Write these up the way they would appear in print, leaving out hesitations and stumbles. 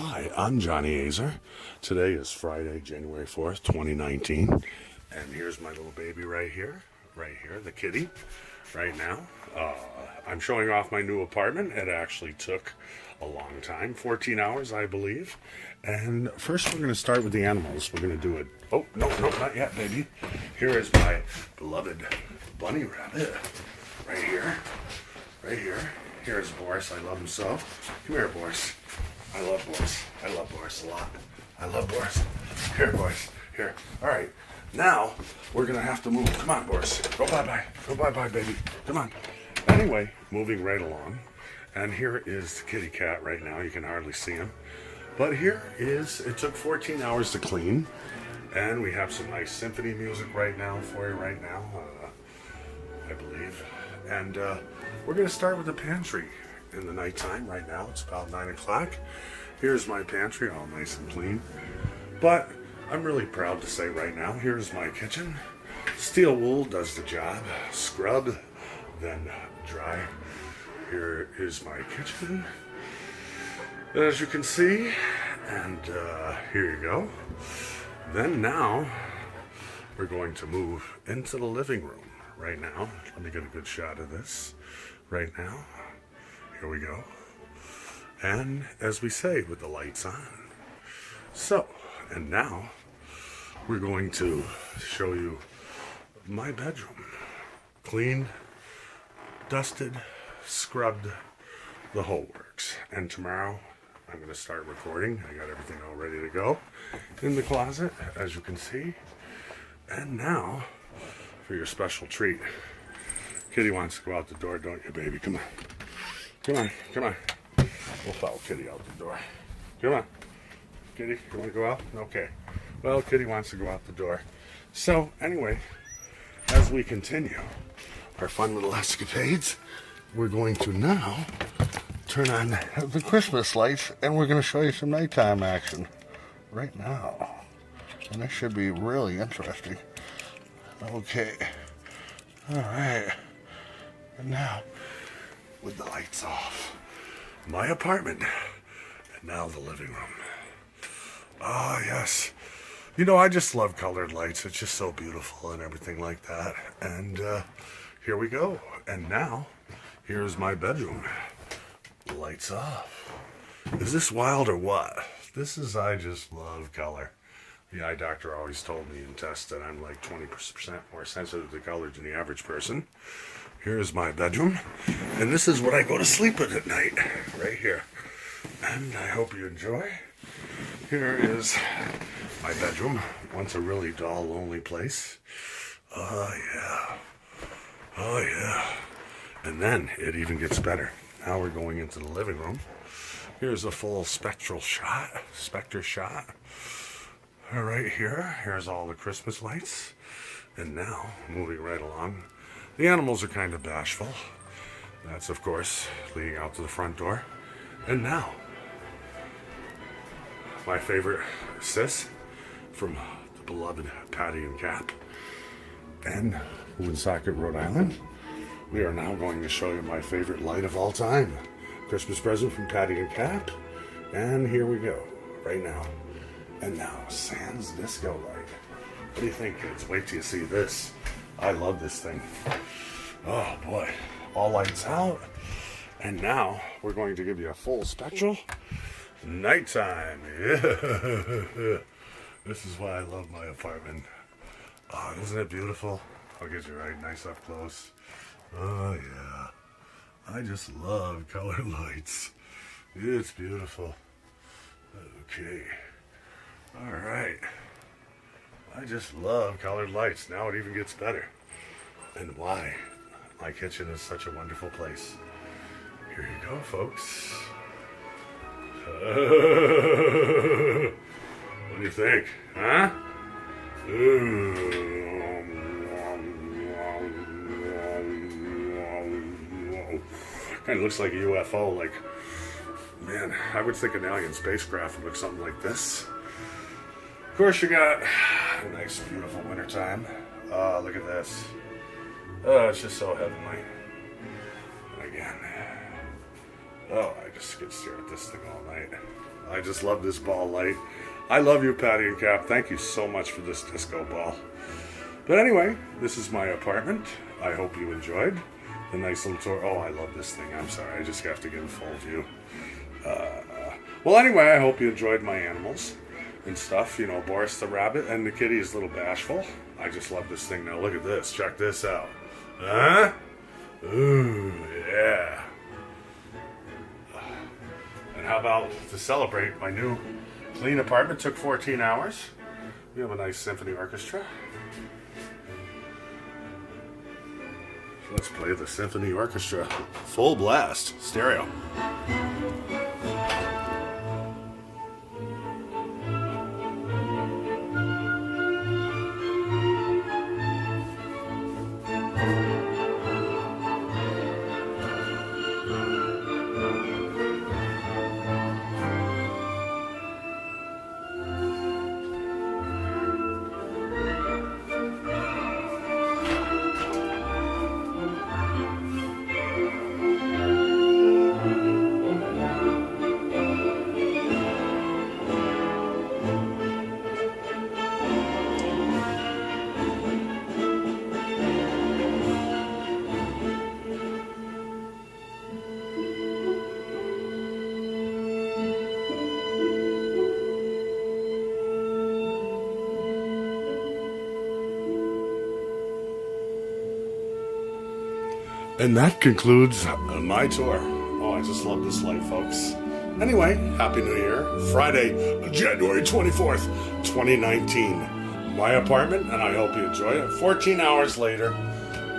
Hi, I'm Johnny Azer. Today is Friday, January 4th, 2019. And here's my little baby right here, the kitty, right now. I'm showing off my new apartment. It actually took a long time, 14 hours, I believe. And first we're going to start with the animals. We're going to do it. Oh, no, not yet, baby. Here is my beloved bunny rabbit, right here. Here's Boris. I love him so. Come here, Boris. I love Boris. I love Boris a lot. I love Boris. Here, Boris. Here. All right. Now, we're going to have to move. Come on, Boris. Go bye-bye. Go bye-bye, baby. Come on. Anyway, moving right along. And here is the kitty cat right now. You can hardly see him. But here is, it took 14 hours to clean. And we have some nice symphony music right now for you right now, I believe. And we're going to start with the pantry in the nighttime right now. It's about 9 o'clock. Here's my pantry, all nice and clean. But I'm really proud to say right now, here's my kitchen. Steel wool does the job. Scrub, then dry. Here is my kitchen, as you can see. And here you go. Then now, we're going to move into the living room right now. Let me get a good shot of this right now. Here we go. And as we say, with the lights on. So, and now we're going to show you my bedroom. Cleaned, dusted, scrubbed, the whole works. And tomorrow I'm going to start recording. I got everything all ready to go in the closet, as you can see. And now, for your special treat. Kitty wants to go out the door, don't you, baby? Come on. Come on. We'll follow Kitty out the door. Come on. Kitty, you want to go out? Okay. Well, Kitty wants to go out the door. So, anyway, as we continue our fun little escapades, we're going to now turn on the Christmas lights, and we're going to show you some nighttime action right now. And this should be really interesting. Okay. All right. And now, with the lights off, my apartment, and now the living room. Ah, yes. You know, I just love colored lights. It's just so beautiful and everything like that. And here we go. And now, here's my bedroom. Lights off. Is this wild or what? This is, I just love color. The eye doctor always told me in tests that I'm like 20% more sensitive to color than the average person. Here's my bedroom. And this is what I go to sleep with at night. Right here. And I hope you enjoy. Here is my bedroom. Once a really dull, lonely place. Oh, yeah. And then it even gets better. Now we're going into the living room. Here's a full spectre shot. All right, here's all the Christmas lights. And now, moving right along, the animals are kind of bashful. That's, of course, leading out to the front door. And now, my favorite sis from the beloved Patty and Cap and Woonsocket, Rhode Island. We are now going to show you my favorite light of all time. Christmas present from Patty and Cap. And here we go, right now. And now, Sans Disco Light. What do you think, kids? Wait till you see this. I love this thing. Oh, boy. All lights out. And now, we're going to give you a full spectral nighttime. Yeah. This is why I love my apartment. Oh, isn't it beautiful? I'll get you right nice up close. Oh, yeah. I just love colored lights. It's beautiful. Okay. All right. I just love colored lights. Now it even gets better. And why? My kitchen is such a wonderful place. Here you go, folks. What do you think? Huh? Kind of looks like a UFO. Like, man, I would think an alien spacecraft would look something like this. Of course, you got a nice, beautiful wintertime. Oh, look at this. Oh, it's just so heavenly. And again, Oh, I just could stare at this thing all night. I just love this ball light. I love you, Patty and Cap. Thank you so much for this disco ball. But anyway, this is my apartment. I hope you enjoyed the nice little tour. Oh, I love this thing. I'm sorry. I just have to give a full view. Well, anyway, I hope you enjoyed my animals and stuff. You know, Boris the rabbit, and the kitty is a little bashful. I just love this thing. Now, look at this. Check this out. Huh? Ooh, yeah. And how about to celebrate my new clean apartment? Took 14 hours. We have a nice symphony orchestra. So let's play the symphony orchestra. Full blast. Stereo. And that concludes my tour. Oh, I just love this light, folks. Anyway, Happy New Year. Friday, January 24th, 2019. My apartment, and I hope you enjoy it. 14 hours later,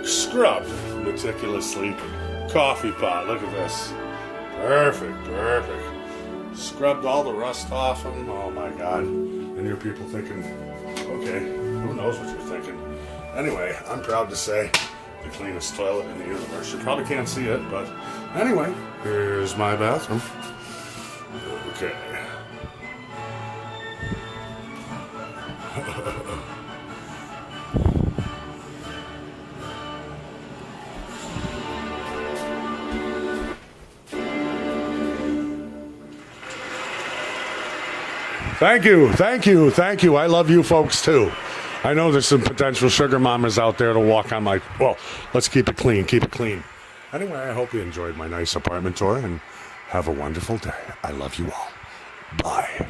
scrubbed, meticulous sleep, coffee pot. Look at this. Perfect, perfect. Scrubbed all the rust off them. Oh, my God. And your people thinking, okay, who knows what you're thinking. Anyway, I'm proud to say, the cleanest toilet in the universe. You probably can't see it, but anyway, here's my bathroom. Okay. Thank you, thank you, thank you. I love you folks too. I know there's some potential sugar mamas out there to walk on my... Well, let's keep it clean, keep it clean. Anyway, I hope you enjoyed my nice apartment tour and have a wonderful day. I love you all. Bye.